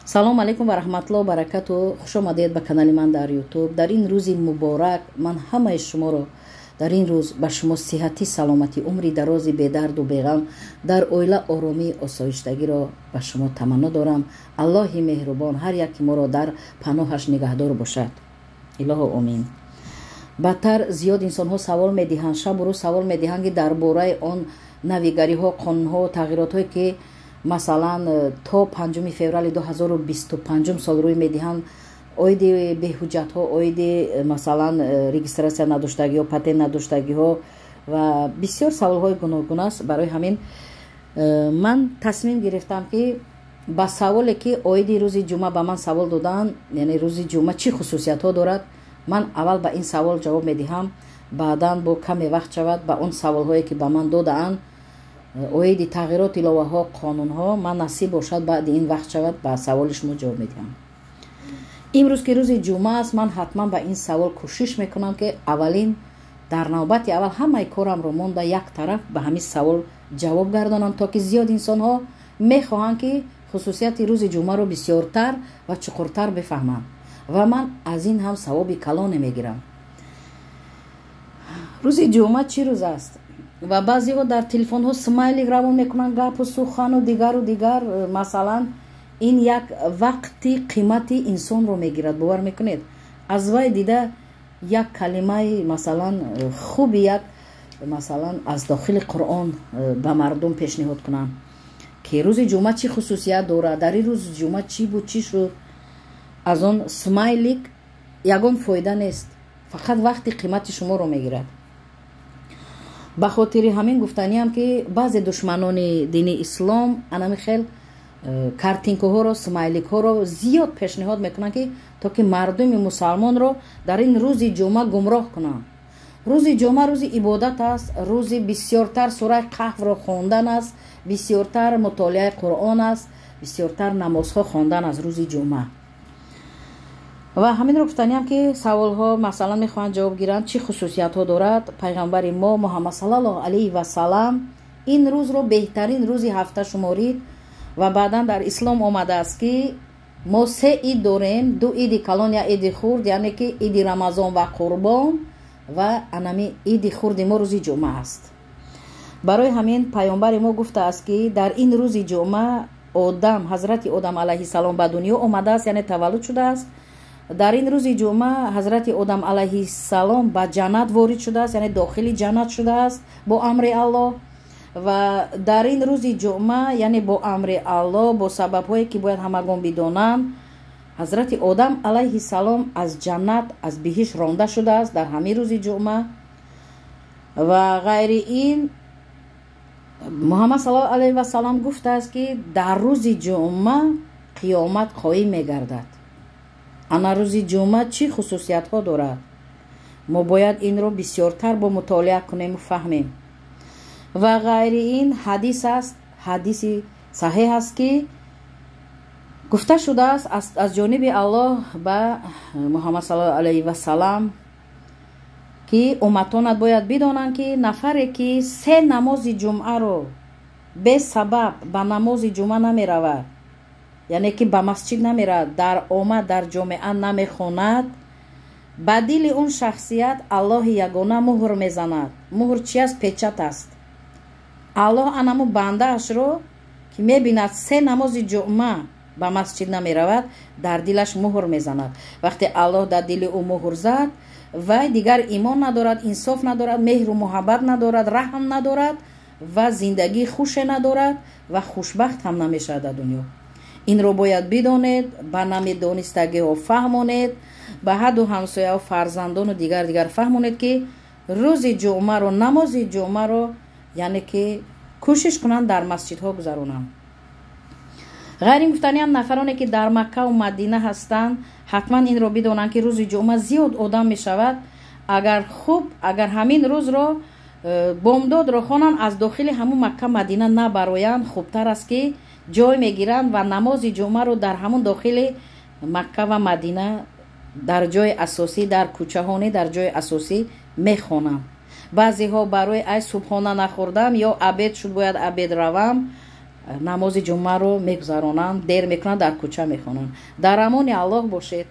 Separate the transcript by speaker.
Speaker 1: салом алейкум ва раҳматуллоҳи ва баракату. хуш омадед ба канали ман дар ютуб. дар ин рӯзи муборак ман ҳамаи шуморо дар ин рӯз ба шумо сиҳатӣ, саломатӣ, умри дарози бедарду беғам, дар оила оромии осоиштагиро ба шумо таманно дорам. аллоҳи меҳрубон ҳар яки моро дар паноҳаш нигаҳдор бошад. илоҳо омин. бадтар зиёд инсонҳо савол медиҳанд, шабу рӯз савол медиҳанд ки дар бораи он навигариҳо, қонунҳо, тағйиротҳое ки масалан то 5 феврали 2025 сол рӯй медиҳанд, оиди беҳуҷҷатҳо, оиди масалан регистратсия надоштагиҳо, патент надоштагиҳо ва бисёр саволҳои гуногун аст. барои ҳамин ман тасмим гирифтам ки ба саволе ки оиди рӯзи ҷумъа ба ман савол доданд, яъне рӯзи ҷумъа чӣ хусусиятҳо дорад, ман аввал ба ин савол ҷавоб медиҳам, баъдан бо каме вақт шавад ба он саволҳое ки ба ман додаанд, оиди тағйирот, иловаҳо, қонунҳо, ман насиб бошад баъди ин вақт шавад ба саволи шумо ҷавоб медиҳам. имрӯз ки рӯзи ҷумъа аст, ман ҳатман ба ин савол кӯшиш мекунам ки аввалин дар навбати аввал ҳамаи корамро монда як тараф ба ҳамин савол ҷавоб гардонам, то ки зиёд инсонҳо мехоҳанд ки хусусияти рӯзи ҷумъаро бисёртар ва чуқуртар бифаҳманд ва ман аз ин ҳам савоби калоне мегирам. рӯзи ҷумъа чӣ рӯз аст? ва баъзеҳо дар телефонҳо смайли равон мекунанд, гапу сухану дигару дигар. масалан ин як вақти қимати инсонро мегирад. бовар мекунед, аз вай дида як калимаи масалан хуби як масалан аз дохили қуръон ба мардум пешниҳод кунам ки рӯзи ҷумъа чӣ хусусият дорад, дар ин рӯзи ҷумъа чӣ буд, чӣ шуд. аз он смайлик ягон фоида нест, фақат вақти қимати шуморо мегирад. ба хотири ҳамин гуфтаниам ки баъзе душманони дини ислом анами хел картинкаҳоро, смайликҳоро зиёд пешниҳод мекунанд ки то ки мардуми мусалмонро дар ин рӯзи ҷумъа гумроҳ кунанд. рӯзи ҷумъа рӯзи ибодат аст, рӯзи бисёртар сураи қаҳвро хондан аст, бисёртар мутолиаи қуръон аст, бисёртар намозҳо хондан аст рӯзи ҷумъа. ва ҳаминро гуфтаниам ки саволҳо масалан мехоҳанд ҷавоб гиранд, чӣ хусусиятҳо дорад. пайғамбари мо муҳаммад саллаллоҳу алайҳи васалам ин рӯзро беҳтарин рӯзи ҳафта шуморид ва баъдан дар ислом омадааст ки мо се ид дорем, ду иди калон я иди хурд, яъне ки иди рамазон ва қурбон ва анами иди хурди мо рӯзи ҷумъа аст. барои ҳамин пайғамбари мо гуфтааст ки дар ин рӯзи ҷумъа одам, ҳазрати одам алайҳи салом ба дунё омадааст, яъне таваллуд шудааст. дар ин рӯзи ҷумъа ҳазрати одам алайҳи салом ба ҷаннат ворид шудааст, яъне дохили ҷаннат шудааст бо амри аллоҳ. ва дар ин рӯзи ҷумъа яъне бо амри аллоҳ, бо сабабҳое ки бояд ҳамагон бидонанд, ҳазрати одам алайҳи салом аз ҷаннат, аз биҳишт ронда шудааст дар ҳамин рӯзи ҷумъа. ва ғайри ин муҳаммад саллаллоҳу алайҳи васалам гуфтааст ки дар рӯзи ҷумъа қиёмат қоим мегардад. ана рӯзи ҷумъа чӣ хусусиятҳо дорад? мо бояд инро бисёртар бо мутолиа кунему фаҳмем. ва ғайри ин ҳадис аст, ҳадиси саҳеҳ аст ки гуфта шудааст аз ҷониби аллоҳ ба муҳаммад саллаллоҳу алайҳи васалам ки умматонат бояд бидонанд ки нафаре ки се намози ҷумъаро бесабаб ба намози ҷумъа намеравад, яъне ки ба масҷид намерад, дар омад дар ҷомеа намехонад, ба дили он шахсият аллоҳи ягона муҳр мезанад. муҳр чи аст? печат аст. аллоҳ анаму бандаашро ки мебинад се намози ҷумъа ба масҷид намеравад, дар дилаш муҳр мезанад. вақте аллоҳ дар дили ӯ муҳр зад, вай дигар имон надорад, инсоф надорад, меҳру муҳаббат надорад, раҳм надорад ва зиндагии хуше надорад ва хушбахт ҳам намешавад дар дунё. инро бояд бидонед, ба намедонистагиҳо фаҳмонед, ба ҳаду ҳамсояҳо, фарзандону дигар фаҳмонед ки рӯзи ҷумъаро, намози ҷумъаро яъне ки кӯшиш кунанд дар масҷидҳо гузаронанд. ғайри гуфтаниам нафароне ки дар макка ва мадина ҳастанд, ҳатман инро бидонанд ки рӯзи ҷумъа зиёд одам мешавад. агар ҳамин рӯзро бомдодро хонанд, аз дохили ҳамун макка мадина набароянд, хубтар аст ки ҷой мегиранд ва намози ҷумъаро дар ҳамун дохили макка ва мадина дар ҷои асосӣ, дар кӯчаҳони дар ҷои асосӣ мехонанд. баъзеҳо барои ай субҳона нахӯрдам ё абед шуд, бояд абед равам, намози ҷумъаро мегузаронанд, дер мекунанд, дар кӯча мехонанд. дар амони аллоҳ бошед.